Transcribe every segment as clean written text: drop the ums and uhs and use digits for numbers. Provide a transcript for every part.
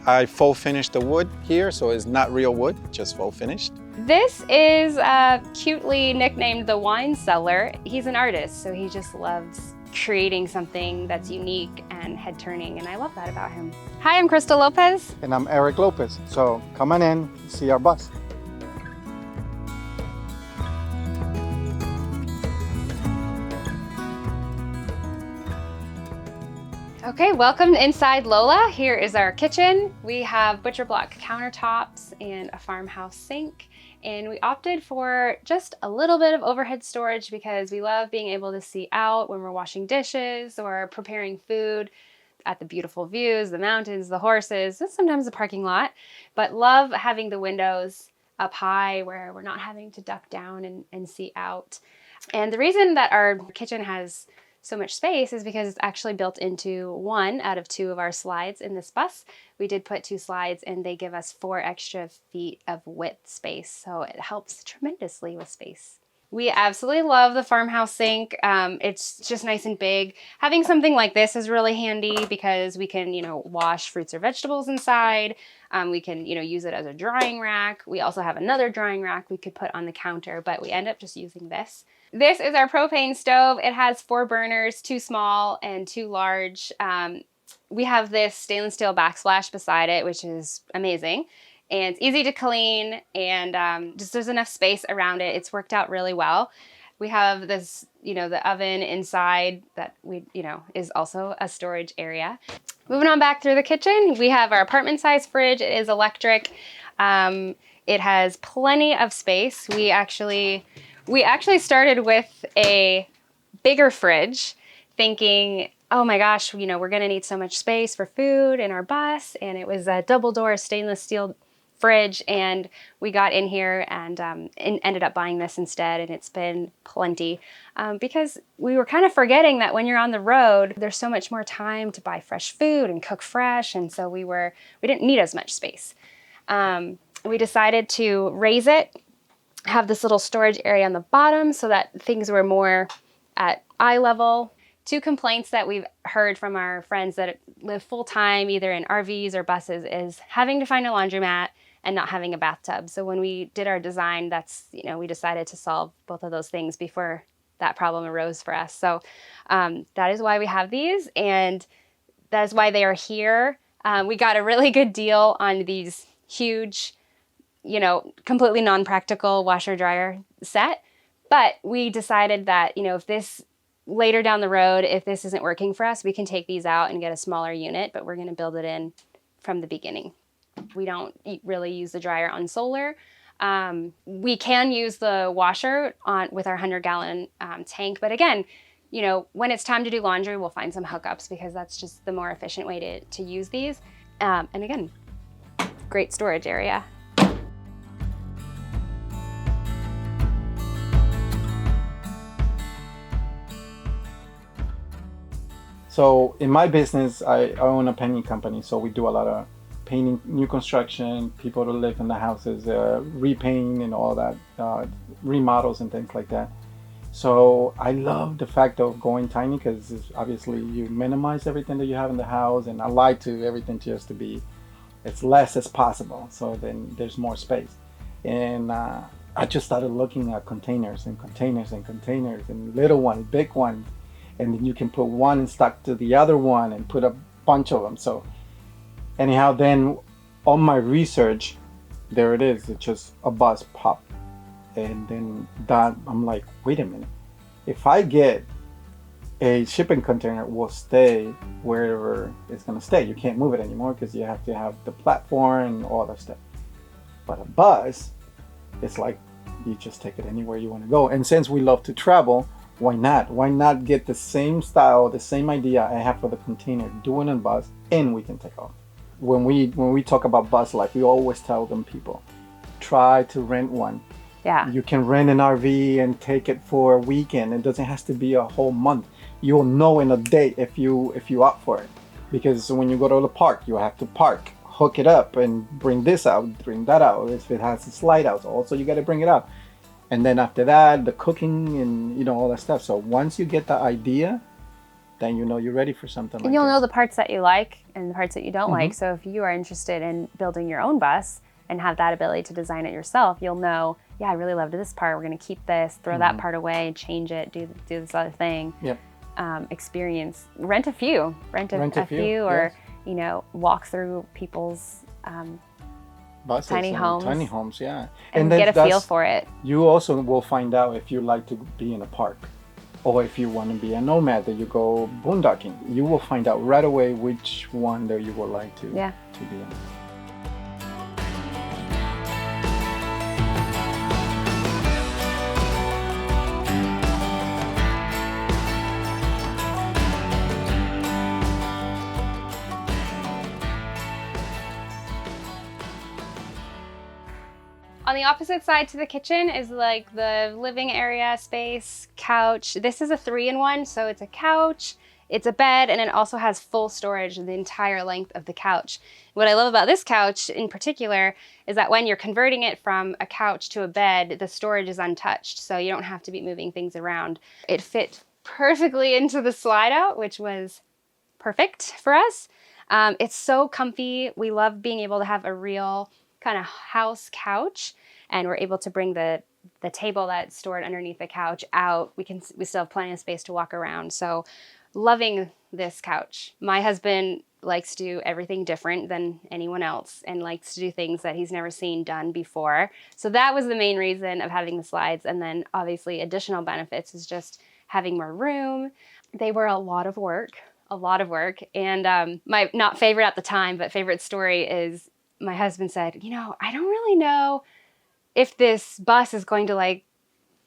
I full finished the wood here, so it's not real wood, just full finished. This is cutely nicknamed the Wine Cellar. He's an artist, so he just loves creating something that's unique and head-turning, and I love that about him. Hi, I'm Crystal Lopez. And I'm Eric Lopez. So come on in, see our bus. Okay, welcome inside Lola. Here is our kitchen. We have butcher block countertops and a farmhouse sink. And we opted for just a little bit of overhead storage because we love being able to see out when we're washing dishes or preparing food at the beautiful views, the mountains, the horses, and sometimes the parking lot. But love having the windows up high where we're not having to duck down and see out. And the reason that our kitchen has so much space is because it's actually built into one out of two of our slides in this bus. We did put 2 slides and they give us 4 extra feet of width space, so it helps tremendously with space. We absolutely love the farmhouse sink. It's just nice and big. Having something like this is really handy because we can, wash fruits or vegetables inside. We can, use it as a drying rack. We also have another drying rack we could put on the counter, but we end up just using this. This is our propane stove. It has 4 burners, 2 small and 2 large. We have this stainless steel backsplash beside it, which is amazing. And it's easy to clean and just there's enough space around it. It's worked out really well. We have this, the oven inside that is also a storage area. Moving on back through the kitchen, we have our apartment size fridge. It is electric. It has plenty of space. We actually started with a bigger fridge thinking, oh my gosh, we're gonna need so much space for food in our bus. And it was a double door stainless steel fridge. And we got in here and ended up buying this instead. And it's been plenty because we were kind of forgetting that when you're on the road, there's so much more time to buy fresh food and cook fresh. And so we didn't need as much space. We decided to raise it, have this little storage area on the bottom so that things were more at eye level. 2 complaints that we've heard from our friends that live full-time, either in RVs or buses, is having to find a laundromat and not having a bathtub. So when we did our design, we decided to solve both of those things before that problem arose for us. So that is why we have these, and that is why they are here. We got a really good deal on these huge, completely non-practical washer dryer set. But we decided that, if this later down the road, if this isn't working for us, we can take these out and get a smaller unit, but we're going to build it in from the beginning. We don't really use the dryer on solar. We can use the washer with our 100-gallon tank. But again, when it's time to do laundry, we'll find some hookups because that's just the more efficient way to use these. And again, great storage area. So in my business, I own a painting company. So we do a lot of painting, new construction, people to live in the houses, repaint and all that, remodels and things like that. So I love the fact of going tiny because obviously you minimize everything that you have in the house, and I like to everything just to be as less as possible. So then there's more space. And I just started looking at containers and containers and containers and little ones, big ones. And then you can put one stuck to the other one and put a bunch of them. So anyhow, then on my research, there it is. It's just a bus pop. And then that I'm like, wait a minute. If I get a shipping container, it will stay wherever it's gonna stay. You can't move it anymore because you have to have the platform and all that stuff. But a bus, it's like you just take it anywhere you want to go. And since we love to travel, why not? Why not get the same style, the same idea I have for the container, do it on bus, and we can take off. When we talk about bus life, we always tell them people, try to rent one. Yeah. You can rent an RV and take it for a weekend. It doesn't have to be a whole month. You'll know in a day if you opt for it. Because when you go to the park, you have to park, hook it up, and bring this out, bring that out. If it has a slide out, also you got to bring it out. And then after that, the cooking and all that stuff. So once you get the idea, then you know you're ready for something like And you'll this. know the parts that you like and the parts that you don't like. Mhm. So if you are interested in building your own bus and have that ability to design it yourself, you'll know, yeah, I really loved this part. We're going to keep this, throw that part away, change it, do this other thing. Yep. Experience, rent a few, or, you know, walk through people's Buses tiny and homes. Tiny homes, yeah. and then get a feel for it. You also will find out if you like to be in a park, or if you want to be a nomad that you go boondocking. You will find out right away which one that you would like to be in. On the opposite side to the kitchen is like the living area space, couch. This is a 3-in-1, so it's a couch, it's a bed, and it also has full storage the entire length of the couch. What I love about this couch in particular is that when you're converting it from a couch to a bed, the storage is untouched, so you don't have to be moving things around. It fit perfectly into the slide out, which was perfect for us. It's so comfy. We love being able to have a real kind of house couch, and we're able to bring the table that's stored underneath the couch out. We still have plenty of space to walk around. So loving this couch. My husband likes to do everything different than anyone else and likes to do things that he's never seen done before. So that was the main reason of having the slides. And then obviously additional benefits is just having more room. They were a lot of work. And my, not favorite at the time, but favorite story is my husband said, you know, I don't really know if this bus is going to like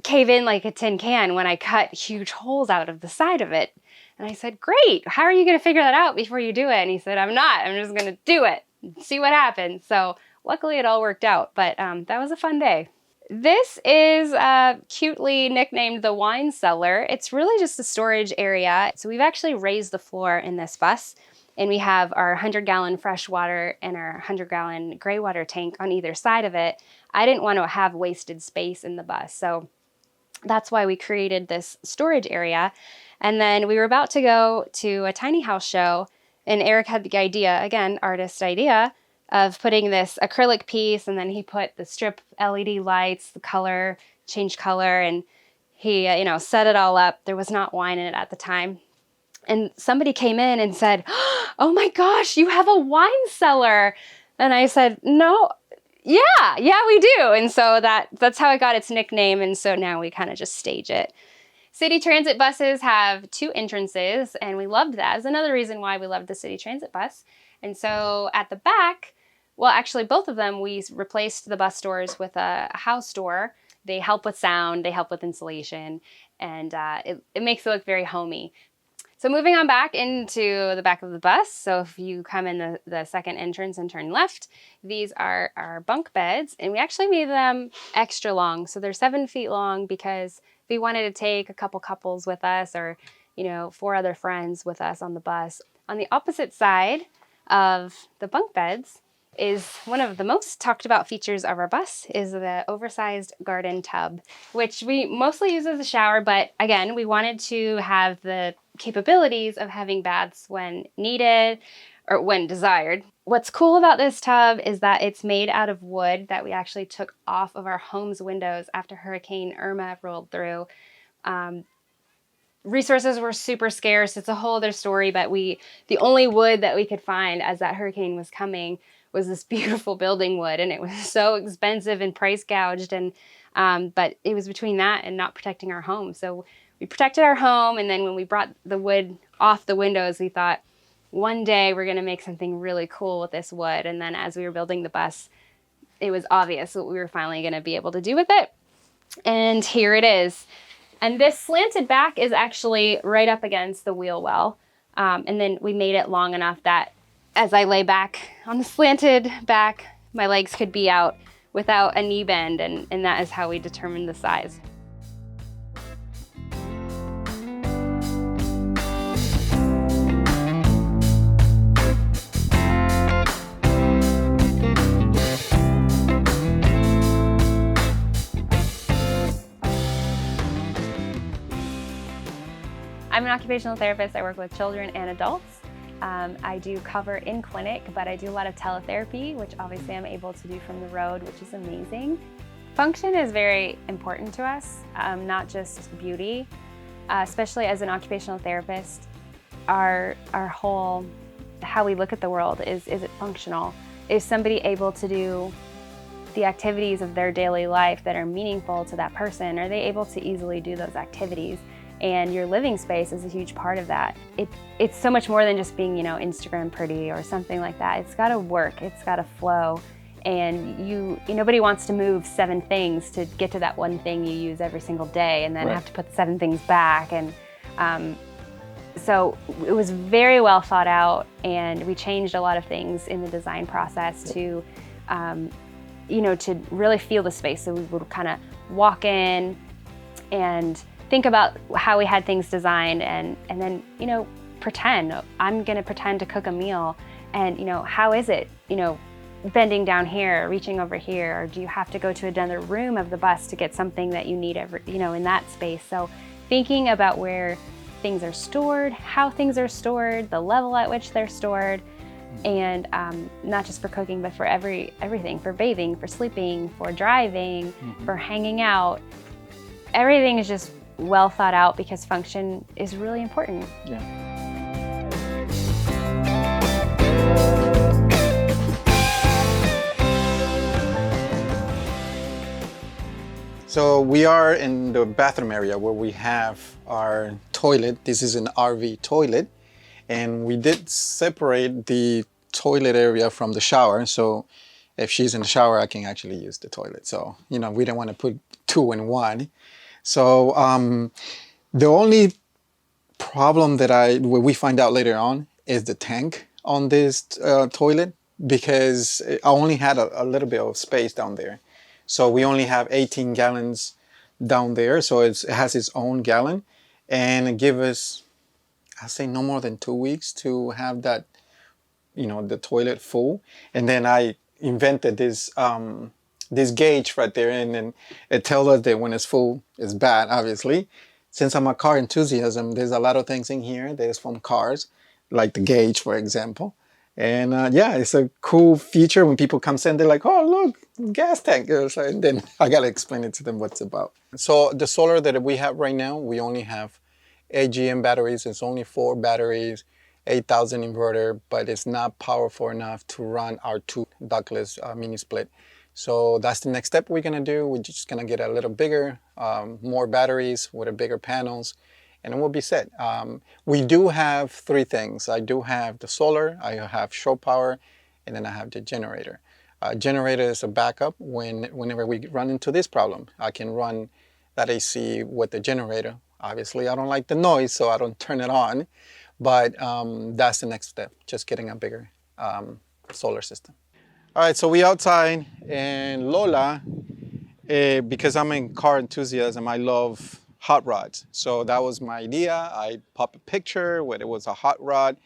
cave in like a tin can when I cut huge holes out of the side of it. And I said, great, how are you going to figure that out before you do it? And he said, I'm just going to do it, see what happens. So luckily it all worked out, but that was a fun day. This is cutely nicknamed the wine cellar. It's really just a storage area. So we've actually raised the floor in this bus, and we have our 100-gallon fresh water and our 100-gallon gray water tank on either side of it. I didn't want to have wasted space in the bus, so that's why we created this storage area. And then we were about to go to a tiny house show, and Eric had the idea, again, artist idea, of putting this acrylic piece, and then he put the strip LED lights, the color, changed color, and he, set it all up. There was not wine in it at the time. And somebody came in and said, oh my gosh, you have a wine cellar. And I said, no, yeah, we do. And so that's how it got its nickname. And so now we kind of just stage it. City transit buses have 2 entrances, and we loved that. It's another reason why we loved the city transit bus. And so at the back, well, actually both of them, we replaced the bus doors with a house door. They help with sound, they help with insulation, and it makes it look very homey. So moving on back into the back of the bus, so if you come in the second entrance and turn left, these are our bunk beds, and we actually made them extra long. So they're 7 feet long because we wanted to take a couple couples with us, or 4 other friends with us on the bus. On the opposite side of the bunk beds is one of the most talked about features of our bus is the oversized garden tub, which we mostly use as a shower, but again, we wanted to have the capabilities of having baths when needed or when desired. What's cool about this tub is that it's made out of wood that we actually took off of our home's windows after Hurricane Irma rolled through. Resources were super scarce. It's a whole other story, but the only wood that we could find as that hurricane was coming was this beautiful building wood, and it was so expensive and price gouged, and but it was between that and not protecting our home. So we protected our home, and then when we brought the wood off the windows, we thought one day we're going to make something really cool with this wood. And then as we were building the bus, it was obvious what we were finally going to be able to do with it. And here it is. And this slanted back is actually right up against the wheel well. And then we made it long enough that as I lay back on the slanted back, my legs could be out without a knee bend, and that is how we determined the size. I'm an occupational therapist. I work with children and adults. I do cover in clinic, but I do a lot of teletherapy, which obviously I'm able to do from the road, which is amazing. Function is very important to us, not just beauty. Especially as an occupational therapist, our whole, how we look at the world is it functional? Is somebody able to do the activities of their daily life that are meaningful to that person? Are they able to easily do those activities? And your living space is a huge part of that. It's so much more than just being, Instagram pretty or something like that. It's gotta work, it's gotta flow. And nobody wants to move 7 things to get to that one thing you use every single day and then Right. have to put 7 things back. And so it was very well thought out, and we changed a lot of things in the design process to, to really feel the space. So we would kind of walk in and think about how we had things designed and then, pretend. I'm gonna pretend to cook a meal and, how is it, bending down here, reaching over here, or do you have to go to another room of the bus to get something that you need in that space? So thinking about where things are stored, how things are stored, the level at which they're stored, and not just for cooking, but for everything, for bathing, for sleeping, for driving, for hanging out. Everything is just well thought out because function is really important. Yeah. So we are in the bathroom area where we have our toilet. This is an RV toilet, and we did separate the toilet area from the shower. So if she's in the shower, I can actually use the toilet. So, we don't want to put 2 in 1. So the only problem that we find out later on is the tank on this toilet, because I only had a little bit of space down there. So we only have 18 gallons down there. So it has its own gallon, and it gives us, I'd say, no more than 2 weeks to have that, the toilet full. And then I invented this gauge right there, and then it tells us that when it's full, it's bad, obviously. Since I'm a car enthusiast, there's a lot of things in here that is from cars, like the gauge, for example. And it's a cool feature. When people come in, they're like, oh, look, gas tank. And then I got to explain it to them what it's about. So the solar that we have right now, we only have AGM batteries. It's only 4 batteries, 8,000 inverter, but it's not powerful enough to run our 2 ductless mini split. So that's the next step we're going to do. We're just going to get a little bigger, more batteries with a bigger panels, and then we'll be set. We do have 3 things. I do have the solar, I have shore power, and then I have the generator. Generator is a backup whenever we run into this problem. I can run that AC with the generator. Obviously, I don't like the noise, so I don't turn it on. But that's the next step, just getting a bigger solar system. All right, so we outside, and Lola, because I'm a car enthusiast, I love hot rods. So that was my idea. I popped a picture where it was a hot rod,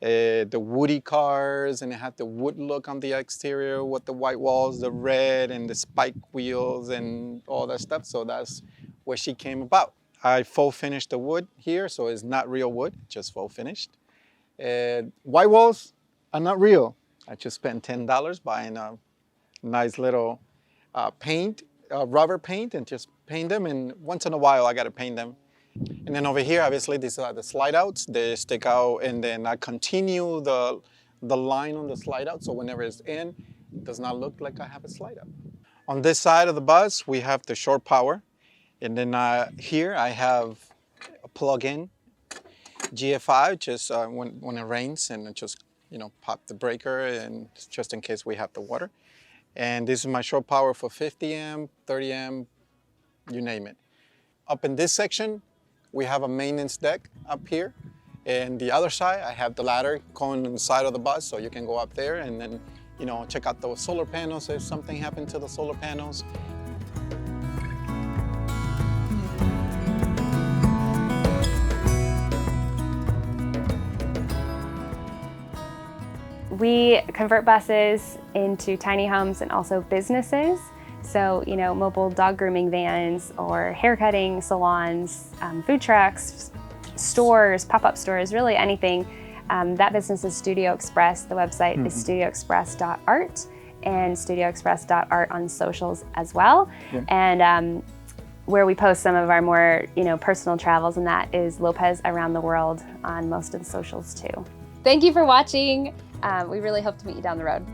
the woody cars, and it had the wood look on the exterior with the white walls, the red, and the spike wheels, and all that stuff. So that's where she came about. I full finished the wood here, so it's not real wood, just full finished. White walls are not real. I just spent $10 buying a nice little paint, rubber paint, and just paint them. And once in a while, I got to paint them. And then over here, obviously, these are the slide outs. They stick out, and then I continue the line on the slide out, so whenever it's in, it does not look like I have a slide out. On this side of the bus, we have the shore power. And then here I have a plug-in GFI, just when it rains, and it just pop the breaker, and just in case we have the water. And this is my shore power for 50 amp, 30 amp, you name it. Up in this section, we have a maintenance deck up here. And the other side, I have the ladder going on the side of the bus, so you can go up there and then check out the solar panels if something happened to the solar panels. We convert buses into tiny homes and also businesses. So, mobile dog grooming vans or haircutting salons, food trucks, stores, pop-up stores, really anything. That business is Studio Express. The website is studioexpress.art and studioexpress.art on socials as well. Yeah. And where we post some of our more, personal travels, and that is Lopez Around the World on most of the socials too. Thank you for watching. We really hope to meet you down the road.